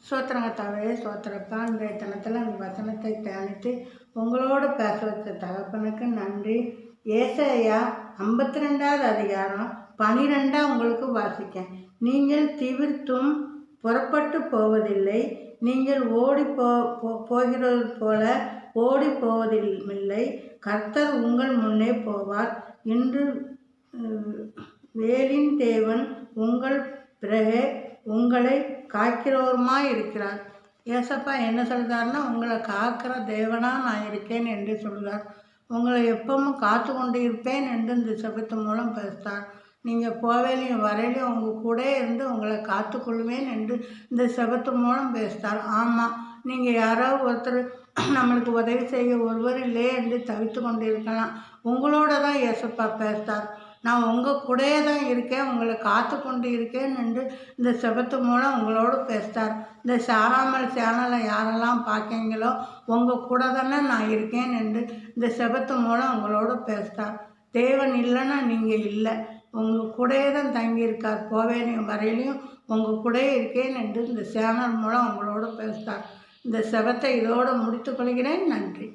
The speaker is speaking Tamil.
சோத்திரங்கத்தாவே சோத்திரப்பா. இன்றைய தினத்தில் அந்த வசனத்தை தியானித்து உங்களோடு பேச வச்ச தகப்பனுக்கு நன்றி. ஏசாயா 52வது அதிகாரம் 12 உங்களுக்கு வாசிக்கேன். நீங்கள் தீவிர்த்தும் புறப்பட்டு போவதில்லை, நீங்கள் ஓடி போகிறது போல ஓடி போவதில்லை. கர்த்தர் உங்கள் முன்னே போவார். இன்று வேலின் தேவன் உங்கள் பிறகே உங்களை காக்கிறவருமாய் இருக்கிறார். ஏசப்பா என்ன சொல்கிறாருன்னா, உங்களை காக்கிற தேவனாக நான் இருக்கேன் என்று சொல்கிறார். உங்களை எப்பவும் காத்து கொண்டு இருப்பேன் என்று இந்த சபத்து மூலம் பேசுகிறார். நீங்கள் போவேலையும் வரையிலையும் உங்கள் கூட இருந்து உங்களை காத்துக்கொள்வேன் என்று இந்த சபத்து மூலம் பேசுகிறார். ஆமாம், நீங்கள் யாரோ ஒருத்தர் நம்மளுக்கு உதவி செய்ய ஒருவர் இல்லையே என்று தவித்து கொண்டு இருக்கலாம். உங்களோட தான் ஏசப்பா பேசுகிறார். நான் உங்கள் கூடயே தான் இருக்கேன், உங்களை காத்து கொண்டு இருக்கேன் என்று இந்த செபத்து மூலம் உங்களோடு பேசுகிறார். இந்த சாராமல் சேனலை யாரெல்லாம் பார்க்கீங்களோ உங்கள் கூட தானே நான் இருக்கேன் என்று இந்த செபத்து மூலம் உங்களோடு பேசுகிறார். தேவன் இல்லைன்னா நீங்கள் இல்லை, உங்கள் கூடயே தான் தங்கியிருக்கார். போவேலையும் வரையிலையும் உங்கள் கூடயே இருக்கேன் என்று இந்த சேனல் மூலம் உங்களோடு பேசுகிறார். இந்த செபத்தை இதோடு முடித்துக்கொள்கிறேன். நன்றி.